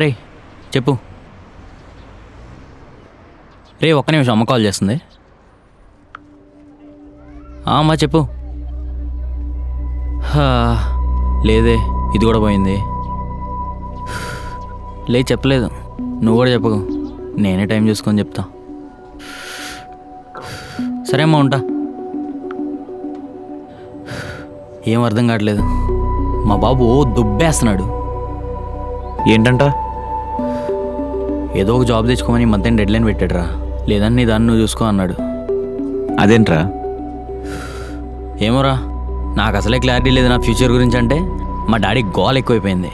రే చెప్పు. రే ఒక్క నిమిషం, అమ్మ కాల్ చేస్తుంది. అమ్మా చెప్పు. లేదే, ఇది కూడా పోయింది. లేదు చెప్పలేదు. నువ్వు కూడా చెప్పకు, నేనే టైం చూసుకొని చెప్తా. సరే అమ్మా, ఉంటా. ఏం అర్థం కావట్లేదు. మా బాబు దుబ్బేస్తున్నాడు. ఏంటంట? ఏదో ఒక జాబ్ తెచ్చుకోమని మధ్యాహ్నం డెడ్ లైన్ పెట్టాడురా. లేదని నీ దాన్ని నువ్వు చూసుకో అన్నాడు. అదేంట్రా? ఏమోరా, నాకు అసలే క్లారిటీ లేదు నా ఫ్యూచర్ గురించి. అంటే మా డాడీ గోల్ ఎక్కువైపోయింది.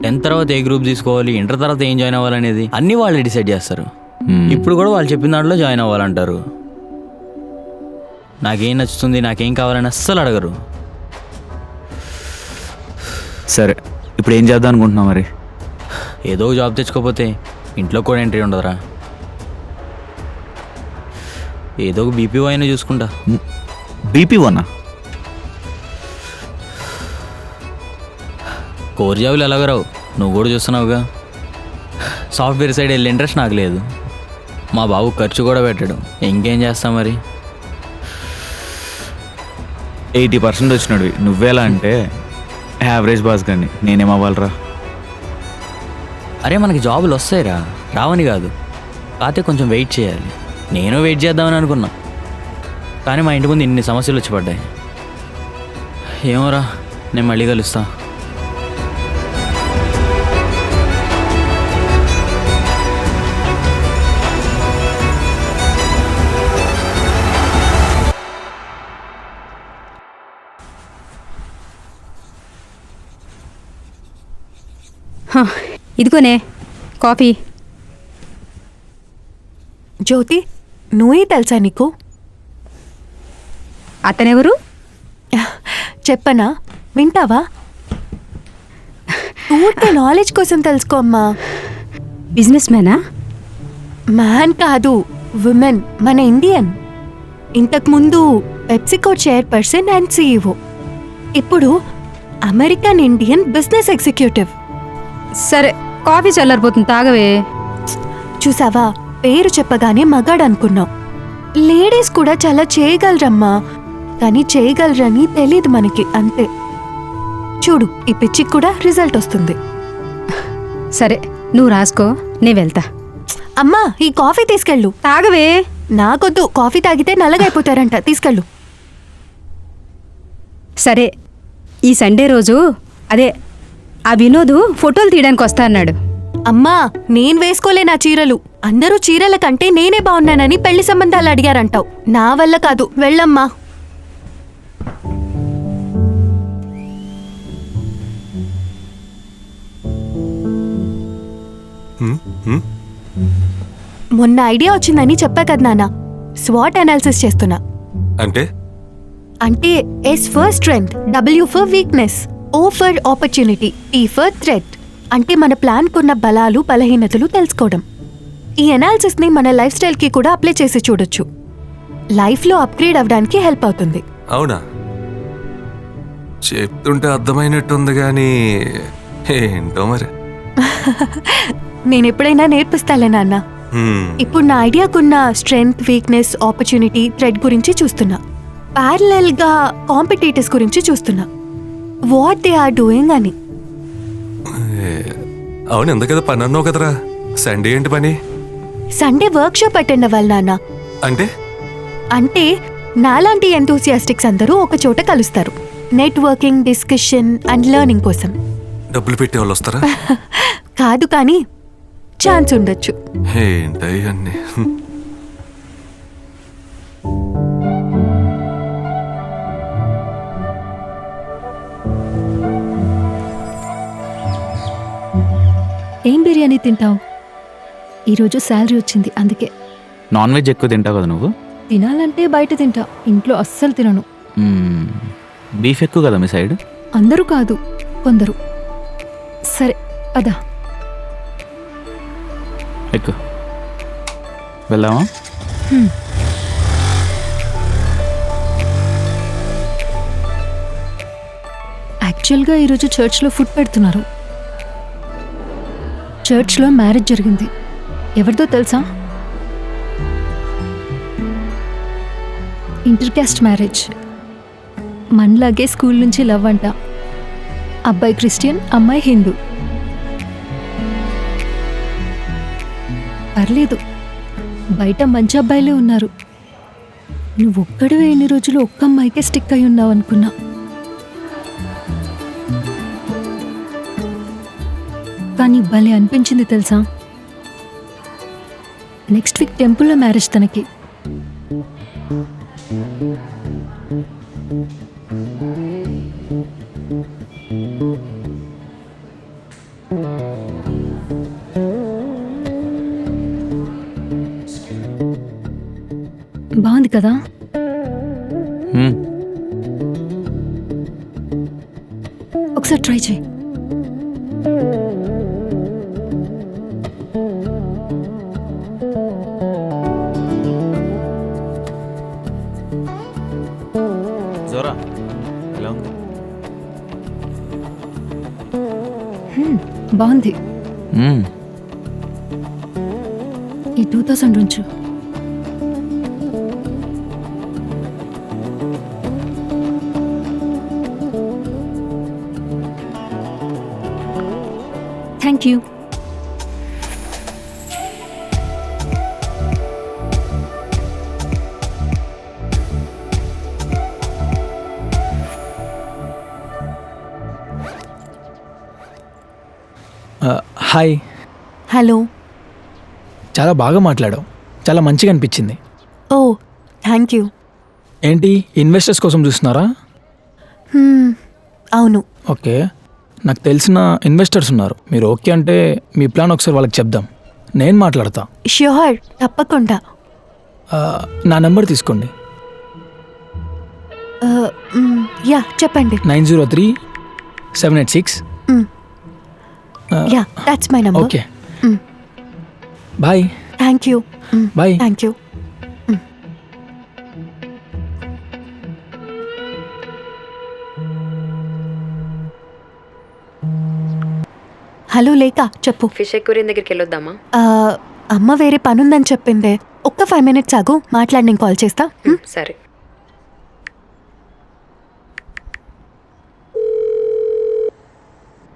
10th తర్వాత ఏ గ్రూప్ తీసుకోవాలి, ఇంటర్ తర్వాత ఏం జాయిన్ అవ్వాలనేది అన్నీ వాళ్ళే డిసైడ్ చేస్తారు. ఇప్పుడు కూడా వాళ్ళు చెప్పిన దాంట్లో జాయిన్ అవ్వాలంటారు. నాకేం నచ్చుతుంది, నాకేం కావాలని అస్సలు అడగరు. సరే, ఇప్పుడు ఏం చేద్దాం అనుకుంటున్నావు మరి? ఏదో జాబ్ తెచ్చుకోకపోతే ఇంట్లో కూడా ఎంట్రీ ఉండదురా. ఏదో ఒక బీపీఓ అయినా చూసుకుంటా. బీపీఓనా? కోర్ జాబులు ఎలాగో రావు, నువ్వు కూడా చూస్తున్నావుగా. సాఫ్ట్వేర్ సైడ్ వెళ్ళే ఇంట్రెస్ట్ నాకు లేదు. మా బాబు ఖర్చు కూడా పెట్టాడు, ఇంకేం చేస్తాం మరి. 80% వచ్చినాడు. నువ్వేలా అంటే యావరేజ్ బాస్ కానీ నేనేమవ్వాలరా? అరే మనకి జాబులు వస్తాయిరా, రావని కాదు. కాకపోతే కొంచెం వెయిట్ చేయాలి. నేను వెయిట్ చేద్దామని అనుకున్నా, కానీ మా ఇంటి ముందు ఇన్ని సమస్యలు వచ్చి పడ్డాయి. ఏమోరా, నేను మళ్ళీ కలుస్తా. ఇదిగోనే కాఫీ. జ్యోతి, నువ్వే తెలుసా నీకు? అతనెవరు? చెప్పనా, వింటావా? ఊరికే నాలెడ్జ్ కోసం తెలుసుకో అమ్మా. బిజినెస్ మ్యానా? మ్యాన్ కాదు, విమెన్. మన ఇండియన్. ఇంతకుముందు పెప్సికో చైర్పర్సన్ అండ్ CEO. ఇప్పుడు అమెరికన్ ఇండియన్ బిజినెస్ ఎగ్జిక్యూటివ్. సరే, కాఫీ చల్లారిపోతుంది, తాగవే. చూసావా, పేరు చెప్పగానే మగాడు అనుకున్నావు. లేడీస్ కూడా చాలా చేయగలరమ్మా, కానీ చేయగలరని తెలీదు మనకి, అంతే. చూడు, ఈ పిచ్చికి కూడా రిజల్ట్ వస్తుంది. సరే, నువ్వు రాసుకో, నేను వెళ్తా. అమ్మా, ఈ కాఫీ తీసుకెళ్ళు. తాగవే. నాకొద్దు, కాఫీ తాగితే నల్లగైపోతారంట, తీసుకెళ్ళు. సరే, ఈ సండే రోజు అదే ఆ వినోద్ ఫోటోలు తీయడానికి వస్తా అన్నాడు. అమ్మా, నేను వేసుకోలే నా చీరలు. అందరూ చీరల కంటే నేనే బాగున్నానని పెళ్లి సంబంధాలు అడిగారంటావు. నా వల్ల కాదు, వెళ్ళమ్మా. మొన్న ఐడియా వచ్చిందని చెప్పా కదా నాన్న. స్వాట్ అనాలిసిస్ చేస్తున్నా. అంటే S for strength, W for weakness, O for opportunity, T for threat. అంటే మన ప్లాన్ కున్న బలాలు బలహీనతలు తెలుసుకోవడం. ఈ అనాలిసిస్ ని మన లైఫ్ స్టైల్ కి కూడా అప్లై చేసి చూడొచ్చు. లైఫ్ లో అప్గ్రేడ్ అవ్వడానికి హెల్ప్ అవుతుంది. అవునా? చెప్తుంటే అర్థమైనట్టుంది కానీ ఏంటో మరి. నేను ఎప్పుడైనా నేర్పిస్తాలే నాన్న. ఇప్పుడు నా ఐడియాకున్న స్ట్రెంగ్త్, వీక్నెస్, ఆపర్చునిటీ, థ్రెట్ గురించి చూస్తున్నా. ప్యారలల్ గా కాంపిటీటర్స్ గురించి చూస్తున్నా, వాట్ దే ఆర్ డూయింగ్ అని. అవును, ఎందుకదా పని అన్నావు కదరా? సండే ఏంటి పని? సండే వర్క్ షాప్ అటెండ్ అవ్వాలి నాన్న. అంటే నాలాంటి ఎంతూసియాస్టిక్స్ అందరూ ఒక చోట కలుస్తారు. నెట్వర్కింగ్, డిస్కషన్ అండ్ లెర్నింగ్ కోసం. డబ్బులు పెట్టే వాళ్ళు వస్తారా? కాదు, కానీ ఛాన్స్ ఉండొచ్చు. ఏంటన్నీ ఏం బిర్యానీ తింటావు? ఈరోజు శాలరీ వచ్చింది, అందుకే. నాన్ వెజ్ ఎక్కువ తింటావు కదా నువ్వు? తినాలంటే బయట తింటా, ఇంట్లో అస్సలు తినను. బీఫ్ ఎక్కువ కదా మీ సైడ్? అందరూ కాదు, కొందరు. సరే, అదా ఎక్కువ. వెళ్దామా? యాక్చువల్గా ఈరోజు చర్చ్లో ఫుడ్ పెడుతున్నారు. చర్చ్లో మ్యారేజ్ జరిగింది. ఎవరిదో తెలుసా? Inter caste marriage. మనలాగే స్కూల్ నుంచి లవ్ అంట. అబ్బాయి క్రిస్టియన్, అమ్మాయి హిందూ. పర్లేదు, బయట మంచి అబ్బాయిలే ఉన్నారు. నువ్వు ఒక్కడివే ఎన్ని రోజులు ఒక్క అమ్మాయికే స్టిక్ అయి ఉన్నావు అనుకున్నా. కానీ భలే అనిపించింది తెలుసా? నెక్స్ట్ వీక్ టెంపుల్లో మ్యారేజ్ తనకి. బాగుంది కదా? ఒకసారి ట్రై చేయి. జోరా ఎలా ఉంది? బాగుంది. ఈ 2000 ఉంచు. Thank you. హాయ్. హలో. చాలా బాగా మాట్లాడావు, చాలా మంచిగా అనిపించింది. ఓ థ్యాంక్ యూ. ఏంటి ఇన్వెస్టర్స్ కోసం చూస్తున్నారా? అవును. ఓకే, నాకు తెలిసిన ఇన్వెస్టర్స్ ఉన్నారు. మీరు ఓకే అంటే మీ ప్లాన్ ఒకసారి వాళ్ళకి చెప్దాం. నేను మాట్లాడతా. ష్యూర్, తప్పకుండా. నా నెంబర్ తీసుకోండి. యా చెప్పండి. 903-786. Yeah that's my number. Okay, bye. Thank you. Bye. Thank you. Hello లేక చెప్పు. ఫిష్ ఎక్వేరియం దగ్గరికి వెళ్ళొద్దామా? అమ్మ వేరే పనుందని చెప్పిందే. ఒక్క 5 minutes ఆగు, మాట్లాడి నేను కాల్ చేస్తా. సరే.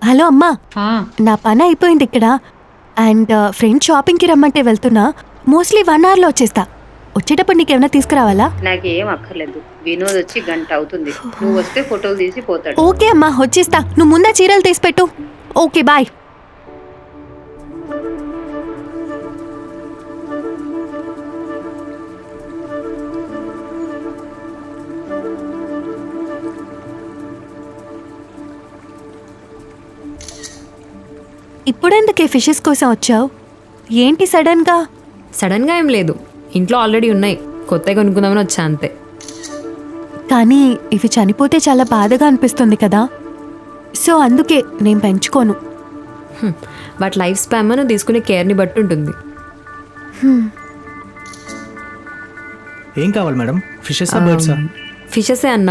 హలో అమ్మా, నా పని అయిపోయింది ఇక్కడ. అండ్ ఫ్రెండ్ షాపింగ్కి రమ్మంటే వెళ్తున్నా. మోస్ట్లీ 1 hourలో వచ్చేస్తా. వచ్చేటప్పుడు నీకేమైనా తీసుకురావాలా? నాకేం అక్కర్లేదు. వినోద్ వచ్చి 1 గంట అవుతుంది. నువ్వు వస్తే ఫోటోలు తీసి పోతాడు. ఓకే అమ్మా, వచ్చేస్తా. నువ్వు ముందా చీరలు తీసి పెట్టు. Okay bye. ఇప్పుడెందుకే ఫిషెస్ కోసం వచ్చావు? ఏంటి సడన్గా? సడన్గా ఏం లేదు, ఇంట్లో ఆల్రెడీ ఉన్నాయి. కొత్తగా కొనుక్కుందామని వచ్చా అంతే. కానీ ఇవి చనిపోతే చాలా బాధగా అనిపిస్తుంది కదా. సో అందుకే నేను పెంచుకోను. బట్ లైఫ్ స్పాన్ నువ్వు తీసుకునే కేర్ని బట్టి ఉంటుంది. ఏం కావాలి మేడం? ఫిషెసా బర్డ్సా? ఫిషెసే అన్న,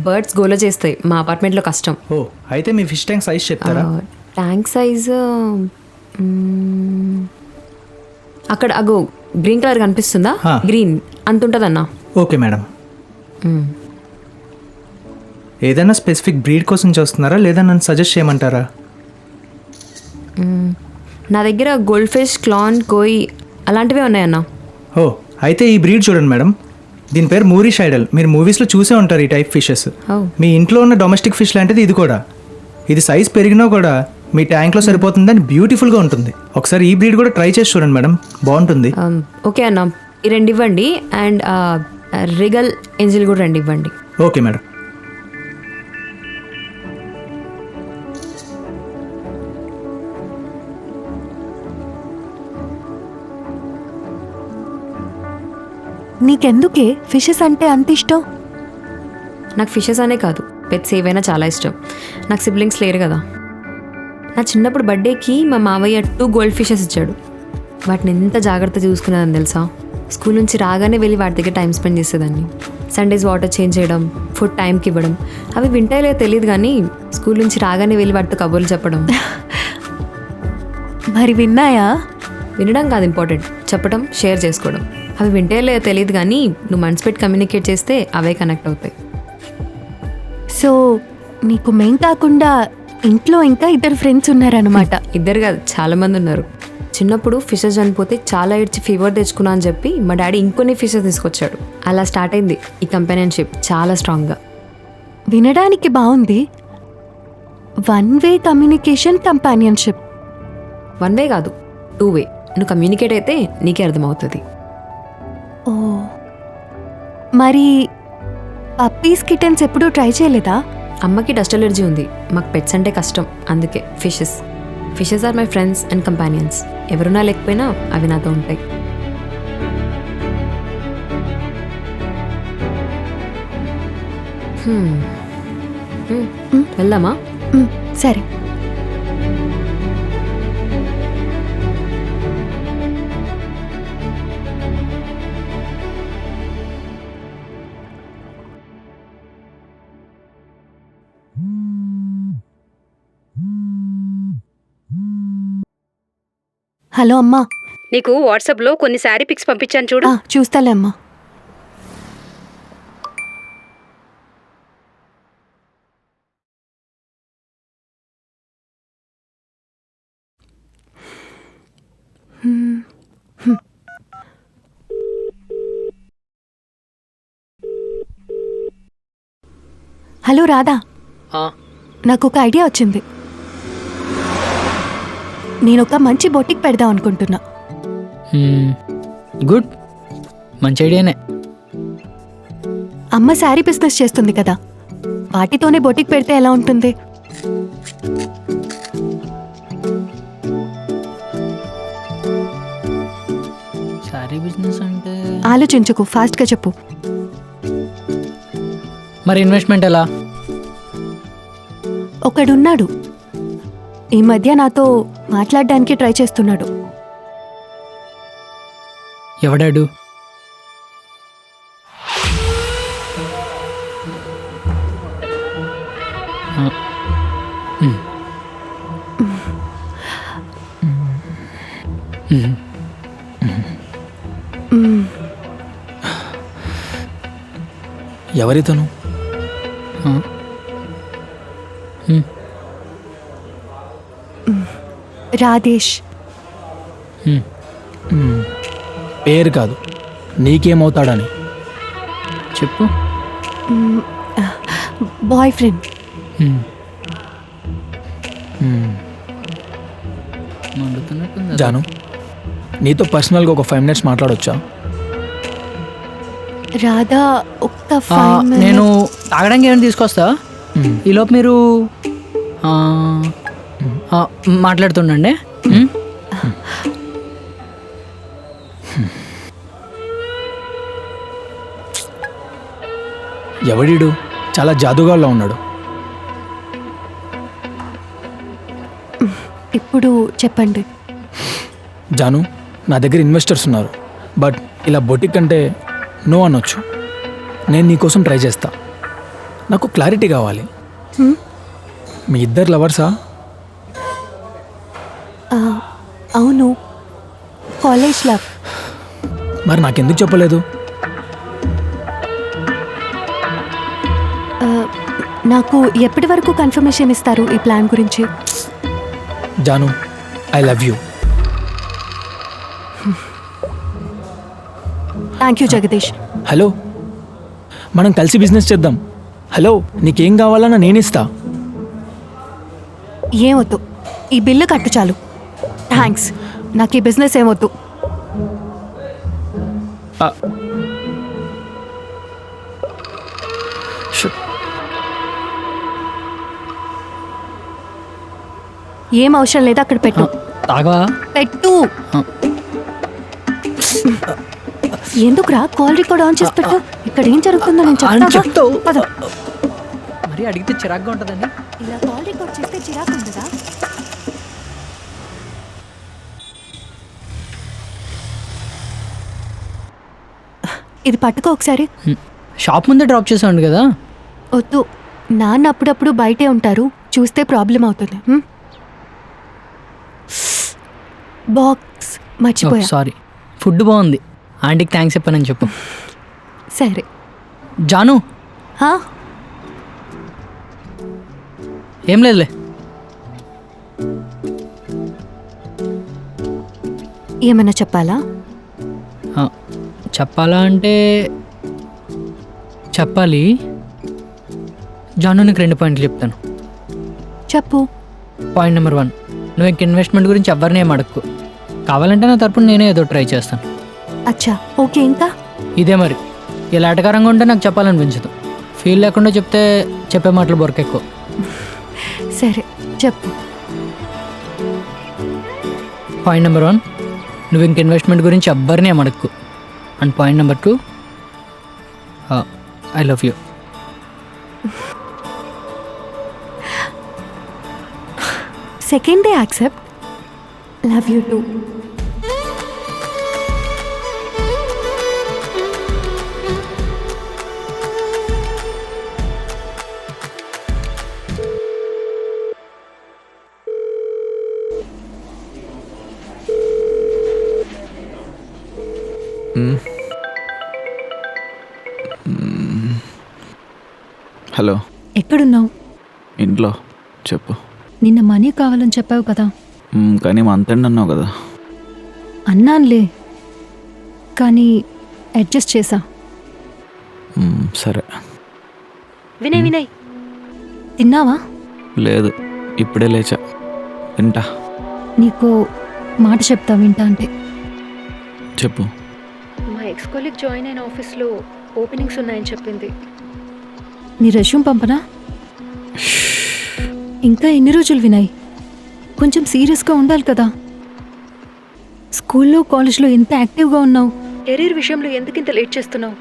బర్డ్స్ గోల చేస్తాయి. మా అపార్ట్మెంట్లో కష్టం. ఓ అయితే మీ ఫిష్ ట్యాంక్ సైజ్ చెప్తారా? ట్యాంక్ సైజు అక్కడ అగో గ్రీన్ కలర్ కనిపిస్తుందా? గ్రీన్ అంత ఉంటుందన్నా. Okay madam. ఏదైనా స్పెసిఫిక్ బ్రీడ్ కోసం చూస్తున్నారా లేదా నన్ను సజెస్ట్ చేయమంటారా? నా దగ్గర గోల్డ్ ఫిష్, క్లాన్, కోయి అలాంటివే ఉన్నాయన్నా. ఓ అయితే ఈ బ్రీడ్ చూడండి మేడం. దీని పేరు మూరిష్ ఐడల్. మీరు మూవీస్లో చూసే ఉంటారు ఈ టైప్ ఫిషెస్. మీ ఇంట్లో ఉన్న డొమెస్టిక్ ఫిష్ లాంటిది ఇది కూడా. ఇది సైజ్ పెరిగినా కూడా మీ ట్యాంక్లో సరిపోతుందని బ్యూటిఫుల్గా ఉంటుంది. ఒకసారి ఈ బ్రీడ్ కూడా ట్రై చేసి చూడండి మేడం, బాగుంటుంది. ఓకే అన్న, ఈ 2 ఇవ్వండి. అండ్ రిగల్ ఏంజిల్ కూడా 2 ఇవ్వండి. Okay madam. నీకెందుకే ఫిషెస్ అంటే అంత ఇష్టం? నాకు ఫిషెస్ అనే కాదు, పెట్స్ ఏవైనా చాలా ఇష్టం. నాకు సిబ్లింగ్స్ లేరు కదా. నా చిన్నప్పుడు బర్త్డేకి మా మావయ్య 2 గోల్డ్ ఫిషెస్ ఇచ్చాడు. వాటిని ఎంత జాగ్రత్త చూసుకునేదని తెలుసా? స్కూల్ నుంచి రాగానే వెళ్ళి వాటి దగ్గర టైం స్పెండ్ చేసేదాన్ని. సండేస్ వాటర్ చేంజ్ చేయడం, ఫుడ్ టైంకి ఇవ్వడం. అవి వింటాయో తెలియదు కానీ స్కూల్ నుంచి రాగానే వెళ్ళి వాటితో కబుర్లు చెప్పడం. మరి విన్నాయా? వినడం కాదు ఇంపార్టెంట్, చెప్పడం, షేర్ చేసుకోవడం. అవి వింటాయో తెలియదు కానీ నువ్వు మనసు పెట్టి కమ్యూనికేట్ చేస్తే అవే కనెక్ట్ అవుతాయి. సో నీకు మెయిన్ కాకుండా ఇంట్లో ఇంకా ఇద్దరు ఫ్రెండ్స్ ఉన్నారనమాట. ఇద్దరు కాదు, చాలా మంది ఉన్నారు. చిన్నప్పుడు ఫిషెస్ చనిపోతే చాలా ఏడ్చి ఫీవర్ తెచ్చుకున్నా అని చెప్పి మా డాడీ ఇంకొన్ని ఫిషెస్ తీసుకొచ్చాడు. అలా స్టార్ట్ అయింది ఈ కంపెనియన్షిప్ చాలా స్ట్రాంగ్గా. వినడానికి బాగుంది. 1 వే కమ్యూనికేషన్ కంపానియన్షిప్. 1 వే కాదు, 2 వే. నువ్వు కమ్యూనికేట్ అయితే నీకే అర్థమవుతుంది. ఓ, మరి పప్పీస్ కిటన్స్ ఎప్పుడూ ట్రై చేయలేదా? అమ్మకి డస్ట్ అలర్జీ ఉంది, మాకు పెట్స్ అంటే కష్టం. అందుకే fishes are my friends and companions. ఎవరున్నా లేకపోయినా అవి నాతో ఉంటాయి. వెళ్దామా? సరే. హలో అమ్మా. నీకు వాట్సాప్లో కొన్ని శారీ పిక్స్ పంపించాను చూడు. చూస్తాలే అమ్మా. హలో రాధా, నాకు ఒక ఐడియా వచ్చింది. నేను ఒక మంచి బొటిక్ పెడదాం అనుకుంటున్నా. గుడ్, మంచి ఐడియానే. అమ్మ శారీ బిజినెస్ చేస్తుంది కదా, వాటితోనే బొటిక్ పెడితే ఎలా ఉంటుంది? సారీ బిజినెస్ అంటే ఆలోచించుకు, ఫాస్ట్గా చెప్పు. మరి ఇన్వెస్ట్మెంట్ ఎలా? ఒకడున్నాడు, ఈ మధ్య నాతో మాట్లాడడానికి ట్రై చేస్తున్నాడు. ఎవడాడు? ఎవరితను? రాధేష్. పేరు కాదు, నీకేమవుతాడని చెప్పు. Boy friend. జాను, నీతో పర్సనల్గా ఒక 5 minutes మాట్లాడొచ్చా? రాధా, ఒక్క 5 minutes. నేను తాగడానికి ఏమైనా తీసుకొస్తా. ఈలోపు మీరు మాట్లాడుతుండండి. ఎవడీడు? చాలా జాదుగాల్లో ఉన్నాడు. ఇప్పుడు చెప్పండి. జాను, నా దగ్గర ఇన్వెస్టర్స్ ఉన్నారు, బట్ ఇలా బొటిక్ అంటే నో అనొచ్చు. నేను నీకోసం ట్రై చేస్తా. నాకు క్లారిటీ కావాలి. మీ ఇద్దరు లవర్సా? అవును, కాలేజ్ లవ్. మరి నాకెందుకు చెప్పలేదు? నాకు ఎప్పటి వరకు కన్ఫర్మేషన్ ఇస్తారు ఈ ప్లాన్ గురించి? Janu, I love you. Thank you Jagadish. Hello, మనం కలిసి బిజినెస్ చేద్దాం. హలో, నీకేం కావాలన్నా నేనిస్తా. ఏమొద్దు, ఈ బిల్లు కట్టు చాలు. థ్యాంక్స్, నాకు ఈ బిజినెస్ ఏమొద్దు. ఏం అవసరం లేదు, అక్కడ పెట్టు. తాగవా? పెట్టు. ఎందుకురా కాల్ రికార్డ్ ఆన్ చేసి పెట్టు. ఇక్కడ ఏం జరుగుతుందో నేను చెప్తాను. మరి అడిగితే చిరాగ్గా ఉంటుందండి. ఇలా కాల్ రికార్డ్ చేస్తే చిరాకు ఉండదా? ఇది పట్టుకో ఒకసారి. షాప్ ముందే డ్రాప్ చేసాను కదా. వద్దు, నాన్న అప్పుడప్పుడు బయటే ఉంటారు, చూస్తే ప్రాబ్లం అవుతుంది. బాక్స్ మర్చిపోయా. సారీ. ఫుడ్ బాగుంది, ఆంటీకి థ్యాంక్స్ చెప్పానని చెప్పు. సరే. జాను హా? ఏం లేదులే. ఏమన్నా చెప్పాలా? ఆ, చెప్పాలా అంటే చెప్పాలి. జాను నీకు 2 పాయింట్లు చెప్తాను. చెప్పు. పాయింట్ నెంబర్ 1, నువ్వు ఇంక ఇన్వెస్ట్మెంట్ గురించి ఎవరిని ఏం అడగకు. కావాలంటే నా తరపున నేనే ఏదో ట్రై చేస్తాను. అచ్చా, ఓకే. ఇంకా ఇదే మరి, ఇలా ఎటకారంగా ఉంటే నాకు చెప్పాలనిపించదు. ఫీల్ లేకుండా చెప్తే చెప్పే మాటలు బొరకెక్కువ. సరే చెప్పు. పాయింట్ నెంబర్ 1, నువ్వు ఇంక ఇన్వెస్ట్మెంట్ గురించి ఎవ్వరిని ఏం అడగకు. And point number 2, I love you. Second day accept. Love you too. Hello, ఎక్కడున్నావు? ఇంట్లో. చెప్పు. నిన్న మనీ కావాలని చెప్పావు కదా. కానీ మంత్ ఎండ్ అన్నావు కదా. అన్నానులే, కానీ అడ్జస్ట్ చేసా. సరే. వినయ్ తిన్నావా? లేదు, ఇప్పుడే లేచా. తింటా. నీకు మాట చెప్తా, వింటా అంటే. చెప్పు. మా ఎక్స్ కొలీగ్ జాయిన్ అయిన ఆఫీస్లో ఓపెనింగ్స్ ఉన్నాయని చెప్పింది. నీ రెజ్యూమ్ పంపనా? ఇంకా ఎన్ని రోజులు వినయ్? కొంచెం సీరియస్గా ఉండాలి కదా. స్కూల్లో కాలేజ్లో ఎంత యాక్టివ్గా ఉన్నావు, కెరీర్ విషయంలో ఎందుకు ఇంత లేట్ చేస్తున్నావు?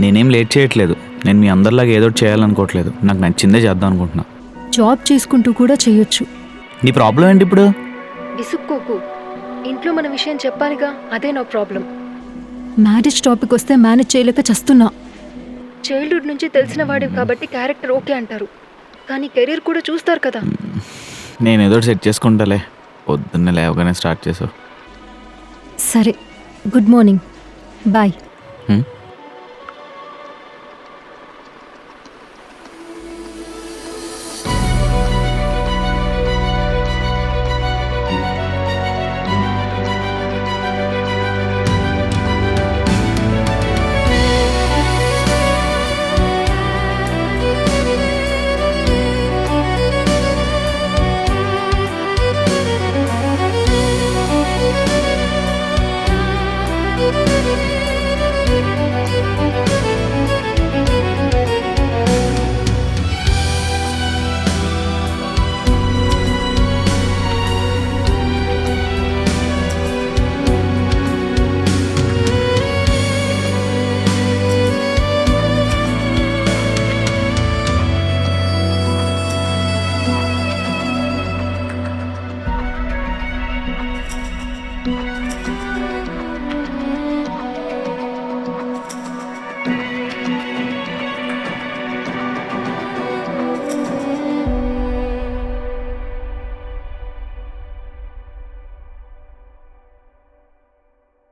నేనేం లేట్ చేయట్లేదు. నేను మీ అందరిలాగా ఏదో చేయాలనుకోవట్లేదు. నాకు నచ్చిందే చేద్దాం అనుకుంటున్నా. జాబ్ చేసుకుంటూ కూడా చేయొచ్చు. నీ ప్రాబ్లం ఏంటి ఇప్పుడు? విసుక్కోకు. ఇంట్లో మన విషయం చెప్పాలిగా, అదే నా ప్రాబ్లం. మ్యారేజ్ టాపిక్ వస్తే మేనేజ్ చేయలేక చస్తున్నా. చైల్డ్హుడ్ నుంచి తెలిసిన వాడివి కాబట్టి క్యారెక్టర్ ఓకే అంటారు, కానీ కెరీర్ కూడా చూస్తారు కదా. నేను ఏదో సెట్ చేసుకుంటాలే. పొద్దున్నే లేవగానే స్టార్ట్ చేసావు. సరే, గుడ్ మార్నింగ్, బాయ్.